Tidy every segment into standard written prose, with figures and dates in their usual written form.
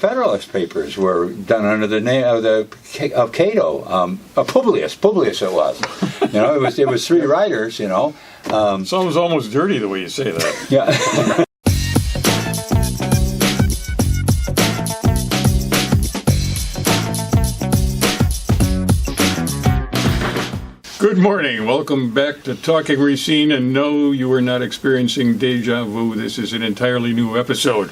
Federalist Papers were done under the name of Cato, Publius it was. It was three writers. Sounds almost dirty the way you say that. Yeah. Good morning. Welcome back to Talking Racine. And no, you are not experiencing deja vu. This is an entirely new episode.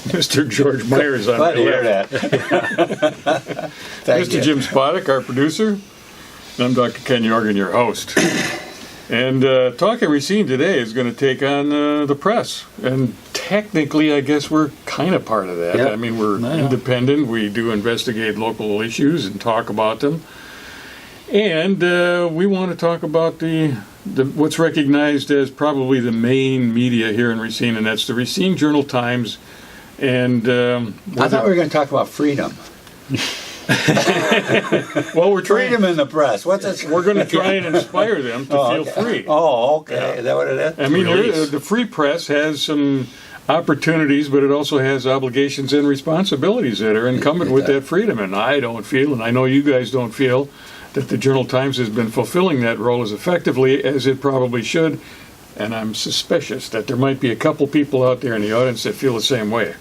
Mr. George Myers on Glad to hear left. that. Mr. Jim Spodek, our producer. And I'm Dr. Ken Jorgen, your host. And Talking Racine today is going to take on the press. And technically, I guess we're kind of part of that. Yep. I mean, we're independent. We do investigate local issues and talk about them. And we want to talk about the what's recognized as probably the main media here in Racine, and that's the Racine Journal-Times. And I thought we were going to talk about freedom. Well, we're trying. Freedom in the press. What's that? We're going to try and inspire them to feel free. Oh, okay. Yeah. Is that what it is? I mean, the free press has some opportunities, but it also has obligations and responsibilities that are incumbent with that freedom. And I don't feel, and I know you guys don't feel, that the Journal-Times has been fulfilling that role as effectively as it probably should, and I'm suspicious that there might be a couple people out there in the audience that feel the same way.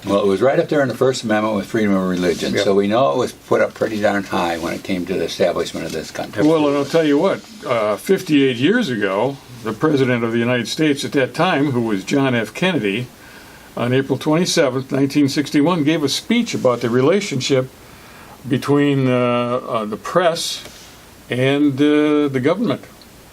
Well, it was right up there in the First Amendment with freedom of religion, so we know it was put up pretty darn high when it came to the establishment of this country. Well, and I'll tell you what, 58 years ago, the President of the United States at that time, who was John F. Kennedy, on April 27th, 1961, gave a speech about the relationship between the press and the government.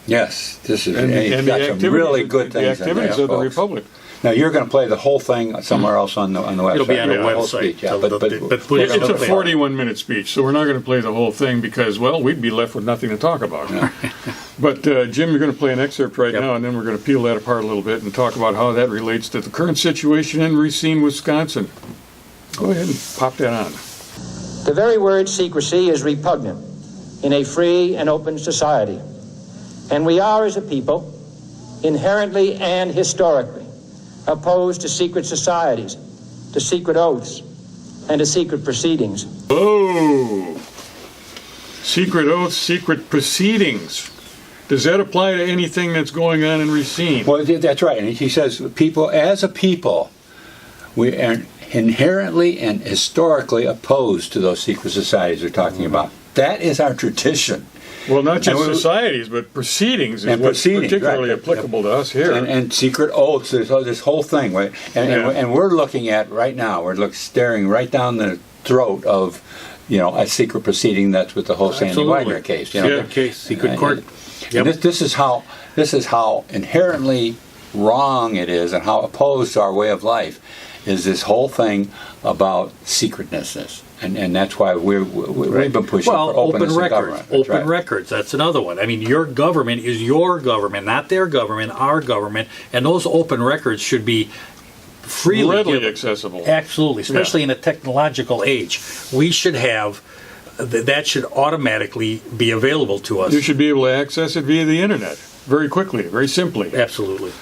Yes, this is and the got some really good things. The activities in there, of the folks. Republic. Now you're going to play the whole thing somewhere else on the website. It'll be on the whole website. speech, yeah, but It's a 41-minute speech, so we're not going to play the whole thing because, well, we'd be left with nothing to talk about. Yeah. But Jim, you're going to play an excerpt right now, and then we're going to peel that apart a little bit and talk about how that relates to the current situation in Racine, Wisconsin. Go ahead and pop that on. The very word secrecy is repugnant in a free and open society. And we are, as a people, inherently and historically opposed to secret societies, to secret oaths, and to secret proceedings. Oh! Secret oaths, secret proceedings. Does that apply to anything that's going on in Racine? Well, that's right. And he says, people, as a people, we are inherently and historically opposed to those secret societies we're talking about. That is our tradition. Well, not just societies, but proceedings is what's particularly applicable to us here. And secret oaths, there's this whole thing. Right? And we're looking at, right now, staring right down the throat of, a secret proceeding. That's with the whole Sandy Wagner case. Secret court. And this is how inherently wrong it is and how opposed to our way of life is this whole thing about secretness. And that's why we've been pushing for openness open in government. Open records, that's another one. I mean, your government is your government, not their government, our government, and those open records should be freely readily given. accessible. Absolutely, especially in a technological age. We should have, that should automatically be available to us. You should be able to access it via the internet very quickly, very simply. Absolutely.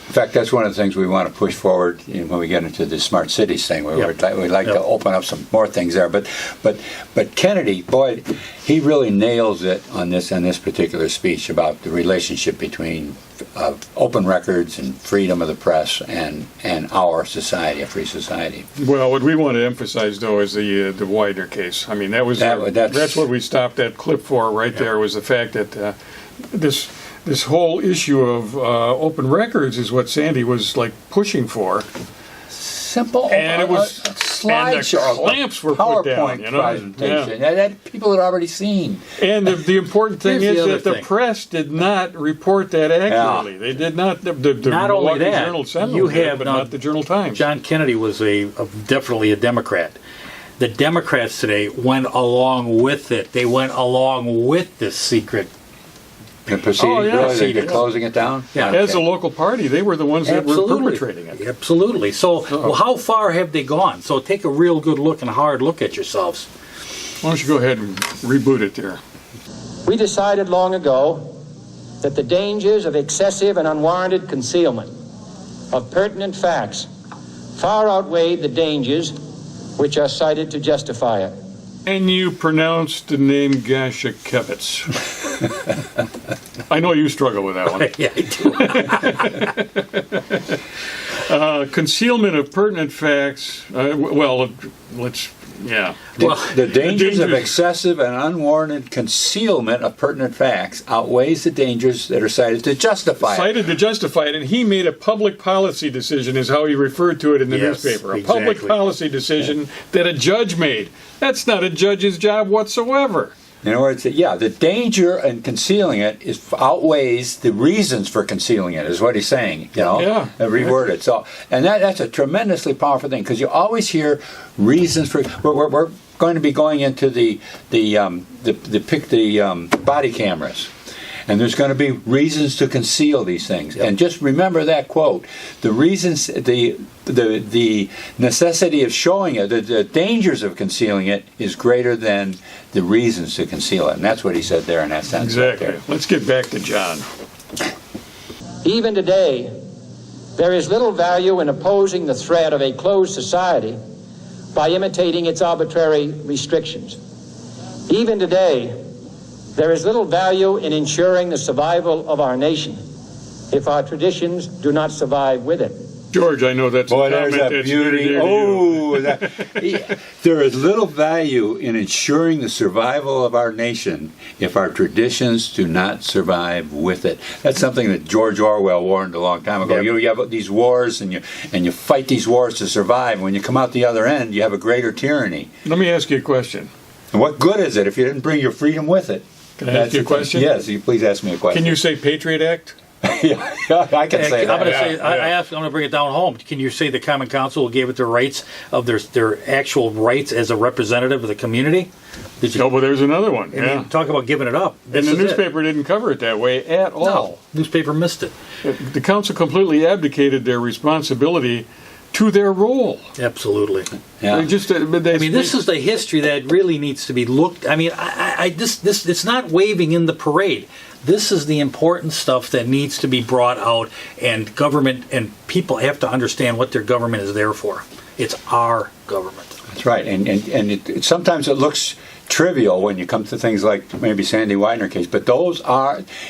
In fact, that's one of the things we want to push forward when we get into the smart cities thing. We'd like to open up some more things there. But Kennedy, boy, he really nails it on this particular speech about the relationship between open records and freedom of the press and our society, a free society. Well, what we want to emphasize, though, is the Widener case. I mean, that's what we stopped that clip for right there, was the fact that this whole issue of open records is what Sandy was pushing for. Simple, and it was slideshow, and the clamps were put down. Presentation that people had already seen. And the important thing is that the press did not report that accurately. Yeah. They did not. The not only that, Journal you have but not the Journal-Times. John Kennedy was definitely a Democrat. The Democrats today went along with it. They went along with this secret. The proceedings, they're closing it down? Yeah. As a local party, they were the ones that were perpetrating it. Absolutely. So how far have they gone? So take a real good look and hard look at yourselves. Why don't you go ahead and reboot it there? We decided long ago that the dangers of excessive and unwarranted concealment of pertinent facts far outweighed the dangers which are cited to justify it. And you pronounced the name Gashakevitz. I know you struggle with that one. Yeah, I do. Concealment of pertinent facts. Well, let's. Yeah. Well, The dangers of excessive and unwarranted concealment of pertinent facts outweighs the dangers that are cited to justify it. Cited to justify it, and he made a public policy decision, is how he referred to it in the Yes, newspaper. A public exactly. policy decision that a judge made. That's not a judge's job whatsoever. In other words, the danger in concealing it outweighs the reasons for concealing it, is what he's saying. Yeah. Reword it. So, and that's a tremendously powerful thing, because you always hear reasons for. We're going to be going into the body cameras. And there's going to be reasons to conceal these things. Yep. And just remember that quote. The reasons, the necessity of showing it, the dangers of concealing it is greater than the reasons to conceal it. And that's what he said there in that sentence. Exactly. Right there. Let's get back to John. Even today, there is little value in opposing the threat of a closed society by imitating its arbitrary restrictions. Even today, there is little value in ensuring the survival of our nation if our traditions do not survive with it. George, I know that's Boy, a there's comment that that's near beauty. to you. There is little value in ensuring the survival of our nation if our traditions do not survive with it. That's something that George Orwell warned a long time ago. Yep. You have these wars, and you fight these wars to survive. And when you come out the other end, you have a greater tyranny. Let me ask you a question. And what good is it if you didn't bring your freedom with it? Can I ask you a question? Yes, you please ask me a question. Can you say Patriot Act? Yeah, I can say I'm going to that. say, I'm going to bring it down home. Can you say the Common Council gave it the rights of their actual rights as a representative of the community? Did you? No, but there's another one. And Yeah. you talk about giving it up. And This the is it. newspaper didn't cover it that way at all. No, newspaper missed it. The council completely abdicated their responsibility to their role. Absolutely. Yeah. They just, I mean, this is the history that really needs to be looked. I mean, this it's not waving in the parade. This is the important stuff that needs to be brought out, and government and people have to understand what their government is there for. It's our government. That's right, and sometimes it looks trivial when you come to things like maybe Sandy Widener case, but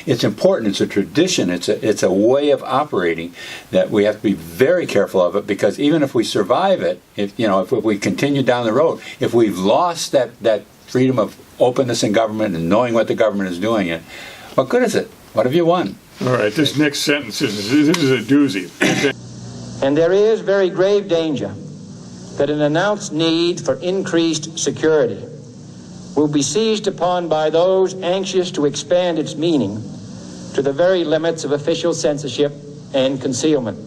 it's important. It's a tradition. It's a way of operating that we have to be very careful of it, because even if we survive it, if we continue down the road, if we've lost that freedom of openness in government and knowing what the government is doing, what good is it? What have you won? All right, this next sentence this is a doozy. And there is very grave danger that an announced need for increased security will be seized upon by those anxious to expand its meaning to the very limits of official censorship and concealment.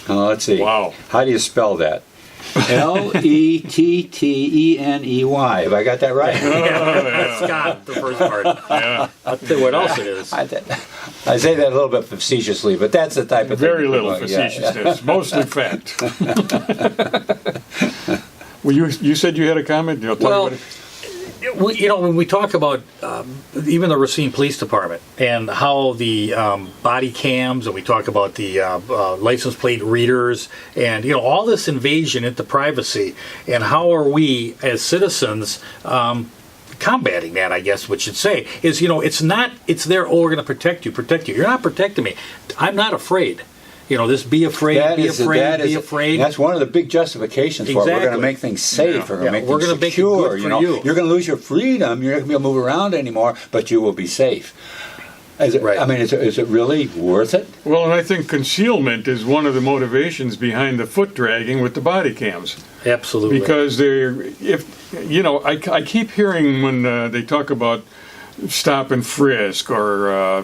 Let's see. Wow. How do you spell that? Letteney. Have I got that right? That's Scott, the first part. Yeah. I'll tell you what else it is. I say that a little bit facetiously, but that's the type of Very thing. little Yeah. facetiousness, mostly fact. Well, you said you had a comment? Tell me Well, what it- when we talk about even the Racine Police Department and how the body cams, and we talk about the license plate readers, and all this invasion into privacy, and how are we as citizens combating that? I guess what you'd say is, it's there. Oh, we're going to protect you. You're not protecting me. I'm not afraid. This be afraid. That's one of the big justifications for it. We're going to Exactly. make things safe. Yeah. We're going to make We're things gonna make it secure. good for you. You're going to lose your freedom. You're not going to be able to move around anymore, but you will be safe. Right. I mean, is it really worth it? Well, and I think concealment is one of the motivations behind the foot dragging with the body cams. Absolutely. Because I keep hearing when they talk about stop and frisk or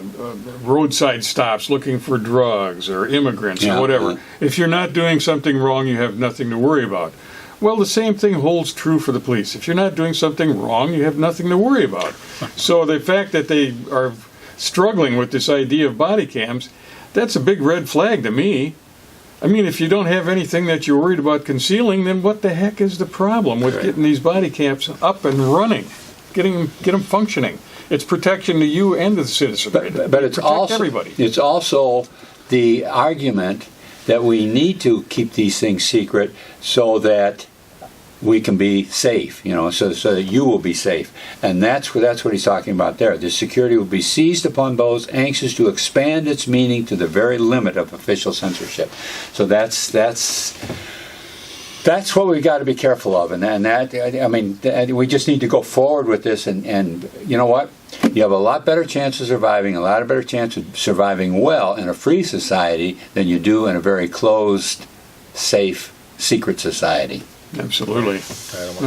roadside stops looking for drugs or immigrants Yeah, or whatever. yeah. If you're not doing something wrong, you have nothing to worry about. Well, the same thing holds true for the police. If you're not doing something wrong, you have nothing to worry about. So the fact that they are struggling with this idea of body cams, that's a big red flag to me. I mean, if you don't have anything that you're worried about concealing, then what the heck is the problem with getting these body cams up and running, get them functioning? It's protection to you and to the citizenry. But it's Protect also everybody. It's also the argument that we need to keep these things secret so that we can be safe, so that you will be safe. And that's what he's talking about there. The security will be seized upon those anxious to expand its meaning to the very limit of official censorship. So that's what we've got to be careful of. We just need to go forward with this. And you know what? You have a lot better chance of surviving, a lot better chance of surviving well in a free society than you do in a very closed, safe, secret society. Absolutely.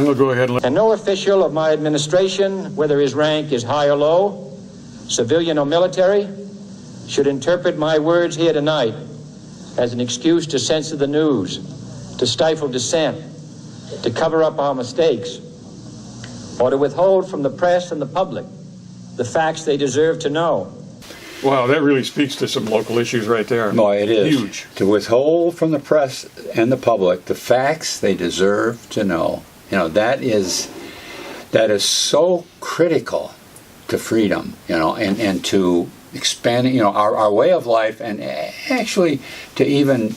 Well, go ahead. And no official of my administration, whether his rank is high or low, civilian or military, should interpret my words here tonight as an excuse to censor the news, to stifle dissent, to cover up our mistakes, or to withhold from the press and the public the facts they deserve to know. Wow, that really speaks to some local issues right there. No, it is. Huge. To withhold from the press and the public the facts they deserve to know. That is so critical to freedom, and to expanding, our way of life, and actually to even,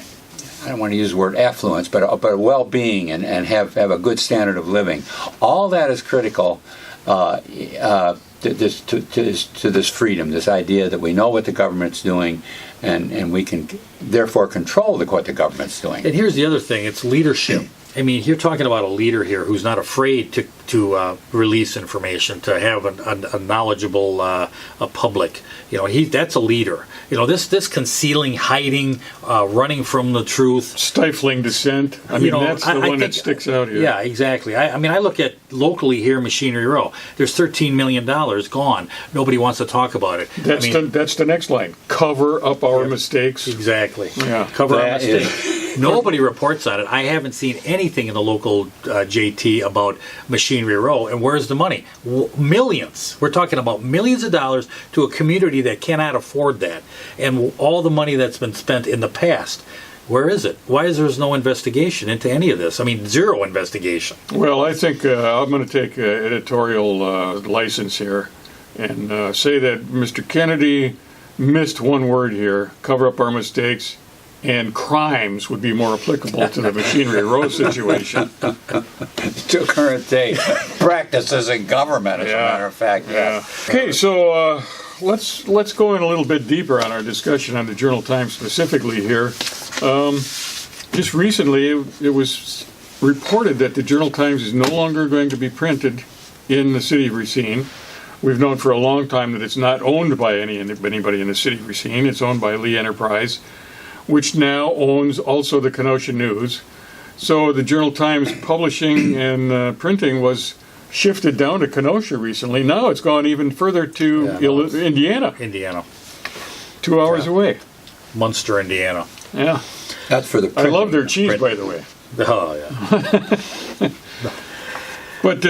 I don't want to use the word affluence, but well-being and have a good standard of living. All that is critical to this freedom, this idea that we know what the government's doing, and we can therefore control what the government's doing. And here's the other thing: it's leadership. I mean, you're talking about a leader here who's not afraid to release information, to have a knowledgeable a public. That's a leader. This concealing, hiding, running from the truth, stifling dissent. That's the one that sticks out here. Yeah, exactly. I look at locally here, Machinery Row. There's $13 million gone. Nobody wants to talk about it. That's the next line. Cover up our mistakes. Exactly. Yeah. Cover our mistakes. Nobody reports on it. I haven't seen anything in the local JT about Machinery Row. And where's the money? Millions. We're talking about millions of dollars to a community that cannot afford that. And all the money that's been spent in the past. Where is it? Why is there no investigation into any of this? Zero investigation. Well, I think I'm going to take editorial license here and say that Mr. Kennedy missed one word here. Cover up our mistakes. And crimes would be more applicable to the Machinery Row situation. To current day practices in government, as a matter of fact. Yeah. Okay, so let's go in a little bit deeper on our discussion on the Journal-Times specifically here. Just recently, it was reported that the Journal-Times is no longer going to be printed in the city of Racine. We've known for a long time that it's not owned by anybody in the city of Racine. It's owned by Lee Enterprise, which now owns also the Kenosha News. So the Journal-Times publishing and printing was shifted down to Kenosha recently. Now it's gone even further to Indiana. 2 hours away. Munster, Indiana. Yeah. That's for the I love their cheese, by the way. Oh, yeah. But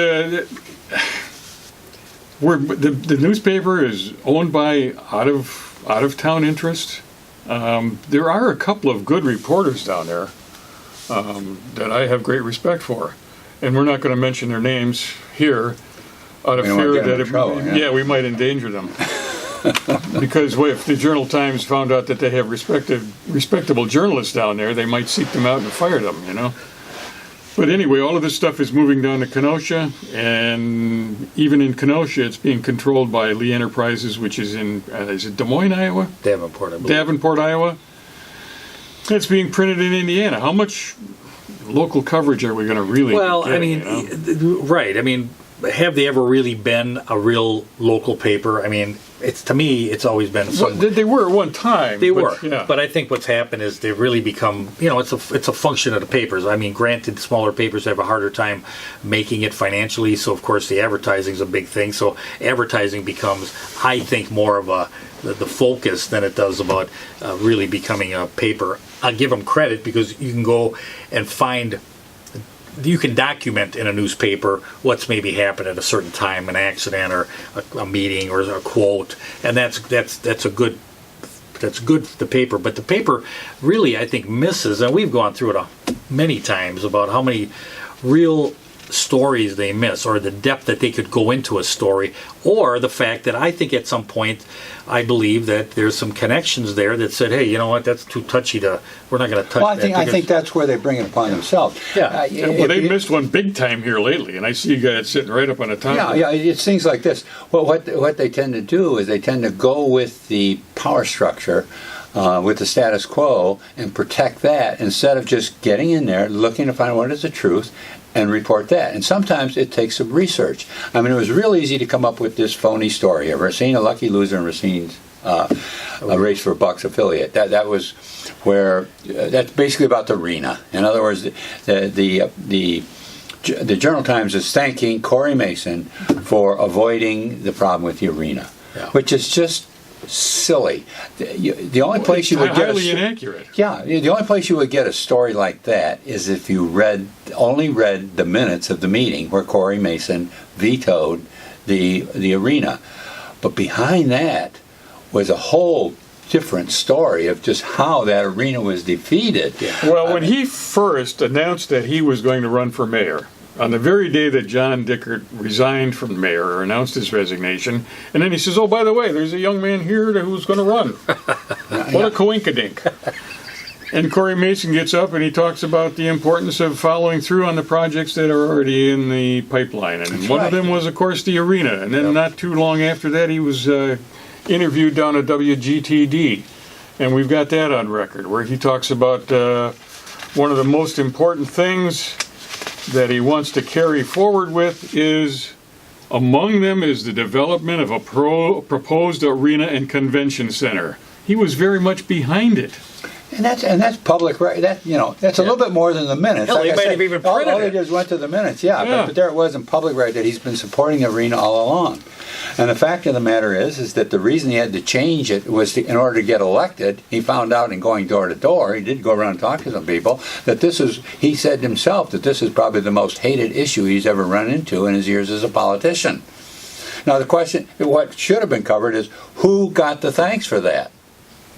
the newspaper is owned by out-of-town interest. There are a couple of good reporters down there that I have great respect for, and we're not going to mention their names here out of fear that we might endanger them. Because if the Journal-Times found out that they have respectable journalists down there, they might seek them out and fire them. But anyway, all of this stuff is moving down to Kenosha, and even in Kenosha, it's being controlled by Lee Enterprises, which is in, is it Des Moines, Iowa? Davenport, I believe. Davenport, Iowa. It's being printed in Indiana. How much local coverage are we going to really get? Right. Have they ever really been a real local paper? To me, it's always been. They were at one time. But I think what's happened is they've really become. It's a function of the papers. Granted, smaller papers have a harder time making it financially. So of course, the advertising is a big thing. So advertising becomes, I think, more of the focus than it does about really becoming a paper. I'll give them credit because you can go and find. You can document in a newspaper what's maybe happened at a certain time, an accident or a meeting or a quote, and that's good for the paper. But the paper really, I think, misses, and we've gone through it many times about how many real stories they miss, or the depth that they could go into a story, or the fact that I think at some point, I believe that there's some connections there that said, hey, you know what, that's too touchy we're not going to touch Well, that. I think that's where they bring it upon themselves. Yeah. Well, they missed one big time here lately, and I see you guys sitting right up on the top. Yeah, it's things like this. Well, what they tend to do is they tend to go with the power structure, with the status quo, and protect that instead of just getting in there, looking to find what is the truth, and report that. And sometimes it takes some research. I mean, it was real easy to come up with this phony story of Racine, a lucky loser, and Racine's a race for bucks affiliate. That was where that's basically about the arena. In other words, the Journal Times is thanking Corey Mason for avoiding the problem with the arena, which is just silly. The only place you would get highly inaccurate. Yeah, the only place you would get a story like that is if you only read the minutes of the meeting where Corey Mason vetoed the arena. But behind that was a whole different story of just how that arena was defeated. Well, when he first announced that he was going to run for mayor, on the very day that John Dickert resigned from mayor or announced his resignation, and then he says, oh, by the way, there's a young man here who's going to run. What a coinkydink. And Corey Mason gets up and he talks about the importance of following through on the projects that are already in the pipeline. And one of them was, of course, the arena. And then not too long after that, he was interviewed down at WGTD. And we've got that on record, where he talks about one of the most important things that he wants to carry forward with is, among them is the development of a proposed arena and convention center. He was very much behind it. And that's public, right? That's a little bit more than the minutes. Hell, they might have even printed all they did is went to the minutes, but there it was in public, right, that he's been supporting the arena all along. And the fact of the matter is that the reason he had to change it was in order to get elected. He found out in going door to door, he did go around and talk to some people, that he said himself that this is probably the most hated issue he's ever run into in his years as a politician. Now the question, what should have been covered is who got the thanks for that?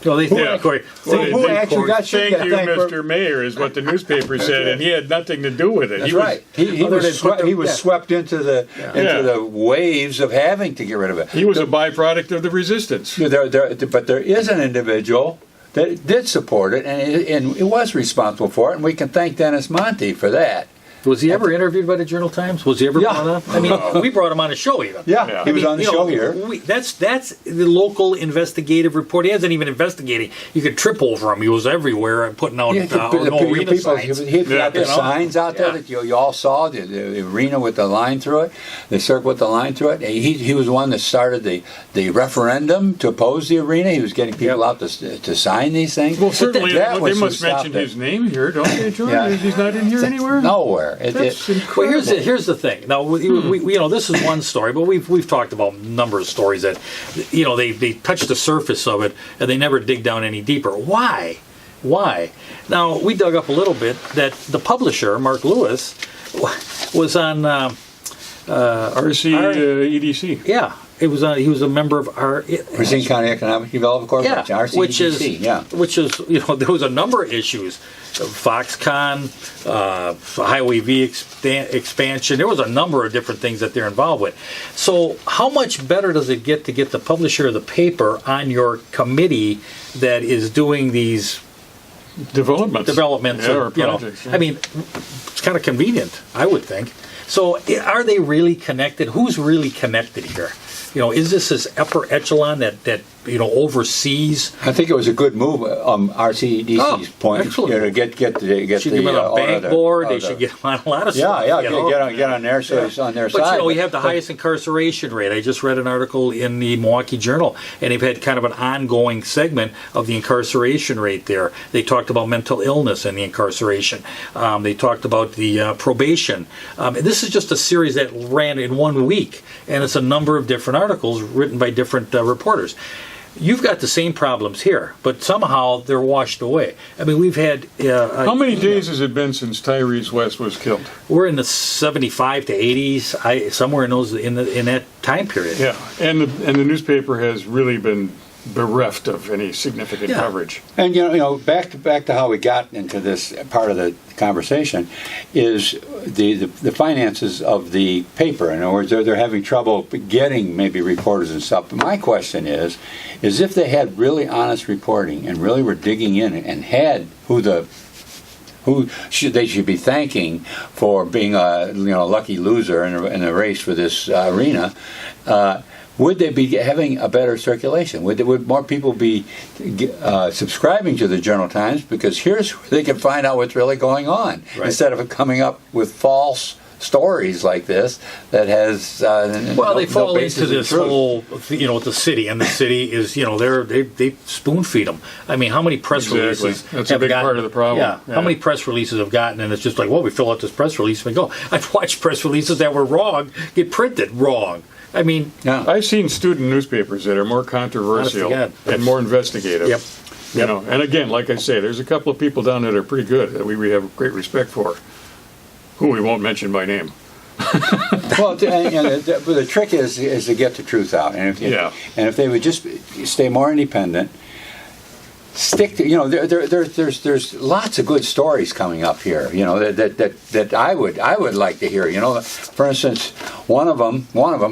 Well, they Who actually got thank you, Mr. Mayor, is what the newspaper said, and he had nothing to do with it. That's right. He was swept into the waves of having to get rid of it. He was a byproduct of the resistance. But there is an individual that did support it, and it was responsible for it, and we can thank Dennis Monte for that. Was he ever interviewed by the Journal Times? Was he ever brought on? I mean, we brought him on a show even. Yeah. He was on the show here. That's the local investigative report. He hasn't even investigated. You could trip over him. He was everywhere putting out arena signs. He had the signs out there that you all saw, the arena with the line through it, the circle with the line through it. He was the one that started the referendum to oppose the arena. He was getting people out to sign these things. Well, certainly they must mention his name here, don't they, George? He's not in here anywhere? Nowhere. That's incredible. Well, here's the thing. Now, we this is one story, but we've talked about a number of stories that, they touch the surface of it and they never dig down any deeper. Why? Now, we dug up a little bit that the publisher, Mark Lewis, was on RCEDC. Yeah. He was a member of our Racine County Economic Development Corporation, RCDC, which is there was a number of issues, Foxconn, Highway V expansion. There was a number of different things that they're involved with. So how much better does it get to get the publisher of the paper on your committee that is doing these developments or projects? I mean, it's kind of convenient, I would think. So are they really connected? Who's really connected here? Is this upper echelon that oversees? I think it was a good move, RCDC's point. Excellent. To get should give them a bank board. They should get them on a lot of stuff. Get on there so it's on their side. But we have the highest incarceration rate. I just read an article in the Milwaukee Journal, and they've had kind of an ongoing segment of the incarceration rate there. They talked about mental illness and the incarceration. They talked about the probation. This is just a series that ran in 1 week, and it's a number of different articles written by different reporters. You've got the same problems here, but somehow they're washed away. I mean, we've had... How many days has it been since Tyrese West was killed? We're in the 75 to 80s, somewhere in that time period. Yeah, and the newspaper has really been bereft of any significant coverage. And back to how we got into this part of the conversation is the finances of the paper. In other words, they're having trouble getting maybe reporters and stuff. But my question is if they had really honest reporting and really were digging in and had they should be thanking for being a lucky loser in a race for this arena. Would they be having a better circulation? Would more people be subscribing to the Journal-Times? Because here's where they can find out what's really going on, instead of coming up with false stories like this that has they fall into this truth. whole the city, and the city is they spoon feed them. I mean, how many press releases that's a big part of the problem. Yeah. How many press releases have gotten, and it's just like, well, we fill out this press release and we go. I've watched press releases that were wrong get printed wrong. I mean, I've seen student newspapers that are more controversial and more investigative. Yep. And again, like I say, there's a couple of people down there that are pretty good that we have great respect for, who we won't mention by name. Well, the trick is to get the truth out, and if they would just stay more independent, stick to there's lots of good stories coming up here. That I would like to hear. For instance, one of them.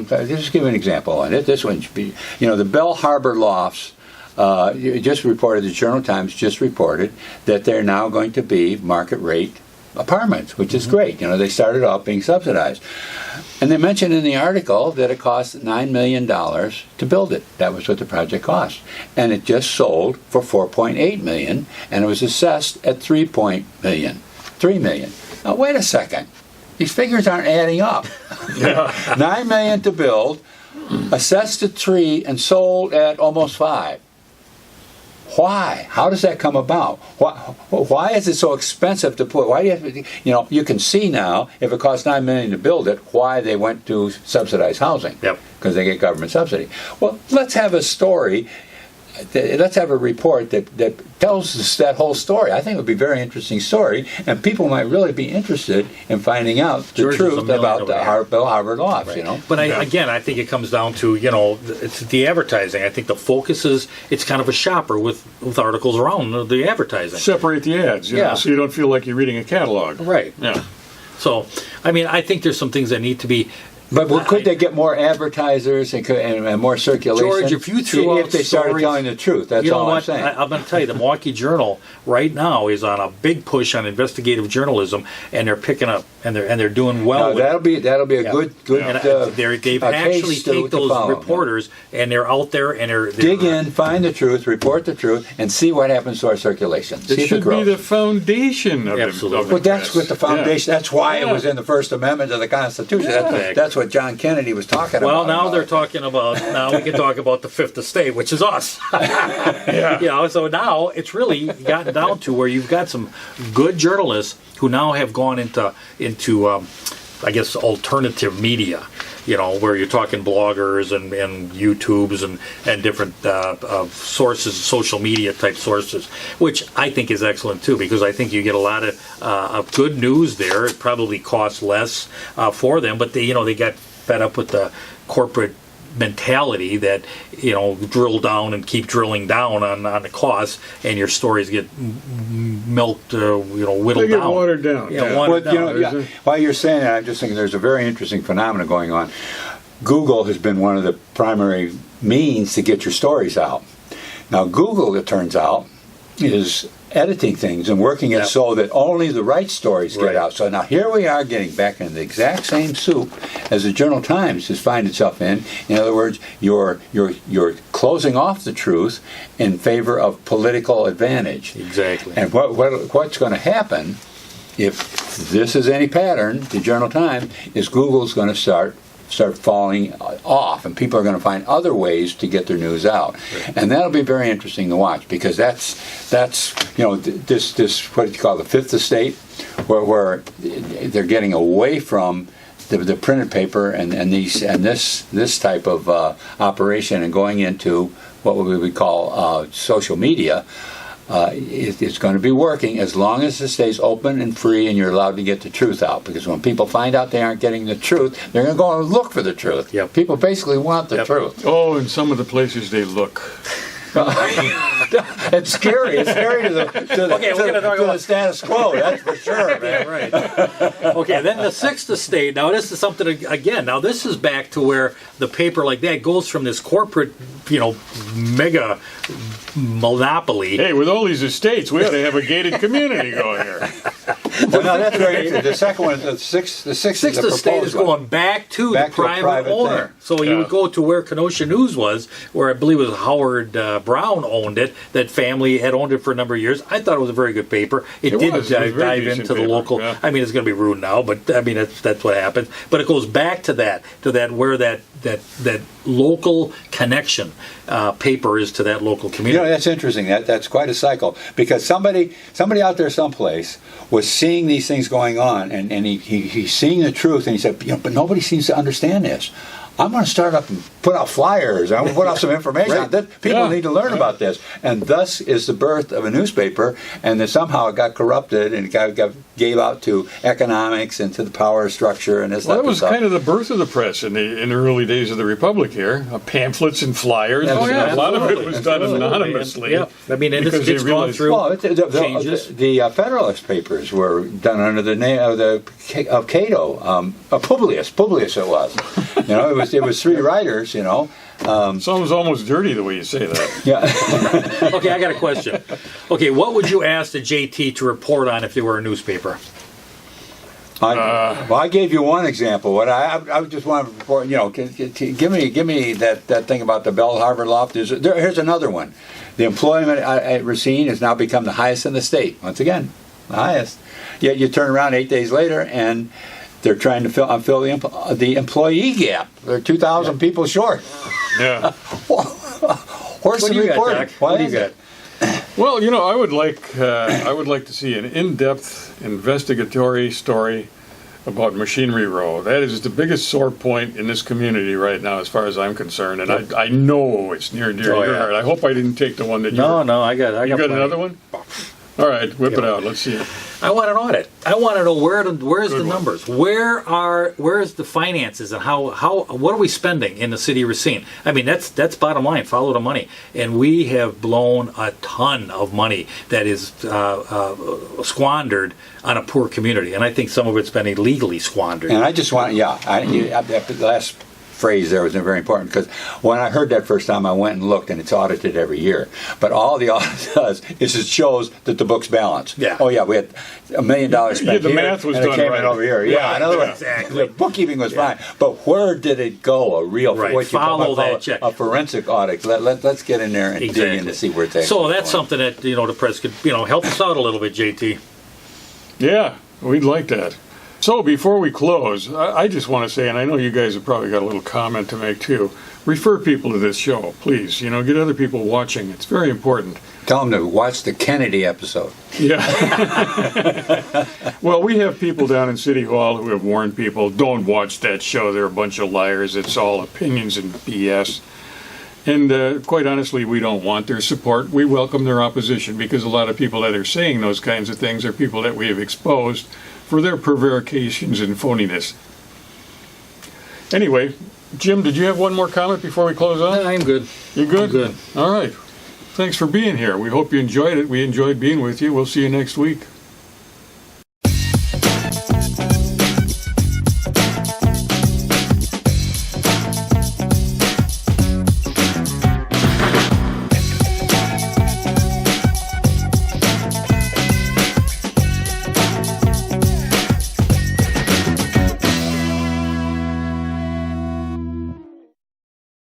Just give an example on it. This one should be the Bell Harbor Lofts. Just reported, the Journal-Times just reported that they're now going to be market rate apartments, which is great. They started off being subsidized. And they mentioned in the article that it cost $9 million to build it. That was what the project cost. And it just sold for $4.8 million, and it was assessed at $3 million. Now, wait a second. These figures aren't adding up. $9 million to build, assessed at $3 and sold at almost $5. Why? How does that come about? Why is it so expensive to put? Why do you have to? You can see now if it costs $9 million to build it, why they went to subsidized housing. Yep. Because they get government subsidy. Well, let's have a story. Let's have a report that tells us that whole story. I think it would be a very interesting story, and people might really be interested in finding out the truth about the Bell Harbor Lofts. Right. But I think it comes down to it's the advertising. I think the focus is it's kind of a shopper with articles around the advertising. Separate the ads, so you don't feel like you're reading a catalog. Right. Yeah. So, I think there's some things that need to be. But could they get more advertisers and more circulation? George, if you threw out if they started stories, telling the truth, that's all I'm saying. I'm going to tell you, the Milwaukee Journal right now is on a big push on investigative journalism, and they're picking up, and they're doing well. That'll be a good. They've actually take those reporters, and they're out there, and they're dig in, find the truth, report the truth, and see what happens to our circulation. It should be the foundation of Absolutely. Well, that's what the foundation. That's why it was in the First Amendment of the Constitution. That's what John Kennedy was talking about. Well, now they're talking about. Now we can talk about the Fifth Estate, which is us. So now it's really gotten down to where you've got some good journalists who now have gone into I guess alternative media. Where you're talking bloggers and YouTubes and different sources, social media type sources, which I think is excellent too, because I think you get a lot of good news there. It probably costs less for them, but they got fed up with the corporate mentality that drill down and keep drilling down on the costs, and your stories get milked, whittled they get down. Watered down. Watered down. While you're saying that, I'm just thinking there's a very interesting phenomenon going on. Google has been one of the primary means to get your stories out. Now, Google, it turns out, is editing things and working it so that only the right stories get out. So now here we are getting back into the exact same soup as the Journal-Times has found itself in. In other words, you're closing off the truth in favor of political advantage. Exactly. And what's going to happen, if this is any pattern, the Journal-Times, is Google's going to start falling off, and people are going to find other ways to get their news out, and that'll be very interesting to watch, because that's this what do you call the Fifth Estate, where they're getting away from the printed paper and this type of operation and going into what we would call social media. It's going to be working as long as it stays open and free and you're allowed to get the truth out. Because when people find out they aren't getting the truth, they're going to go and look for the truth. Yep. People basically want the truth. Oh, in some of the places they look. It's scary. It's scary to the Okay, we're gonna talk to about- the status quo. That's for sure, man. Right. Okay, then the sixth estate. Now this is something again. Now this is back to where the paper like that goes from this corporate, mega monopoly. Hey, with all these estates, we ought to have a gated community going here. Well, no, that's very interesting. The second one, the sixth Sixth is the estate proposed is one. going back to Back the to a private, private owner. thing. So you Yeah. would go to where Kenosha News was, where I believe it was Howard Brown owned it. That family had owned it for a number of years. I thought it was a very good paper. It It did was. It was very dive decent into the paper, local. yeah. I mean, it's going to be rude now, but I mean that's what happened. But it goes back to that where that local connection paper is to that local community. That's interesting. That's quite a cycle, because somebody out there someplace was seeing these things going on, and he's seeing the truth, and he said, but nobody seems to understand this. I'm going to start up and put out flyers. I'm going to put out some information. Right. That people Yeah. need to learn about this. And thus is the birth of a newspaper. And then somehow it got corrupted and gave out to economics and to the power structure and this Well, type that of was stuff. kind of the birth of the press in the early days of the Republic here. Pamphlets and flyers. Oh, yeah, a lot of it absolutely. was done Absolutely. anonymously. Yeah. I mean, and because it's they gone realized- through. Well, changes. the Federalist Papers were done under the name of Cato, Publius. Publius it was. It was three writers. Sounds almost dirty the way you say that. Yeah. Okay, I got a question. Okay, what would you ask the JT to report on if they were a newspaper? I gave you one example. What I just want to report. Give me that thing about the Bell Harbor loft. Here's another one. The employment at Racine has now become the highest in the state. Once again, the highest. Yet you turn around 8 days later and they're trying to fill the employee gap. They're 2,000 people short. Yeah. Where's What the do you got, reporting? Doc? Why What do you is got? it? Well, I would like to see an in-depth investigatory story about Machinery Row. That is the biggest sore point in this community right now, as far as I'm concerned, and I know it's near and dear to Oh, your yeah. heart. I hope I didn't take the one that you. No, I got. You got plenty. another one? All right, whip it out. Let's see it. I want an audit. I want to know where's the one. numbers? Where's the finances and what are we spending in the city of Racine? I mean, that's bottom line. Follow the money, and we have blown a ton of money that is squandered on a poor community, and I think some of it's been illegally squandered. And I just want, the last phrase there was very important, because when I heard that first time, I went and looked, and it's audited every year. But all the audit does is it shows that the books balance. Yeah. Oh yeah, we had $1 million spent the here, math was and it done came right. in over here. Yeah, Right, in other yeah. words, the bookkeeping was fine. But where did it go? Right, What you follow call that check. a forensic audit. Let's get in there and dig in to see where things. So that's something that the press could help us out a little bit, JT. Yeah, we'd like that. So before we close, I just want to say, and I know you guys have probably got a little comment to make too, refer people to this show, please. Get other people watching. It's very important. Tell them to watch the Kennedy episode. Yeah. Well, we have people down in City Hall who have warned people, don't watch that show. They're a bunch of liars. It's all opinions and BS. And quite honestly, we don't want their support. We welcome their opposition, because a lot of people that are saying those kinds of things are people that we have exposed for their prevarications and phoniness. Anyway, Jim, did you have one more comment before we close on? I'm good. You're good? I'm good. All right. Thanks for being here. We hope you enjoyed it. We enjoyed being with you. We'll see you next week.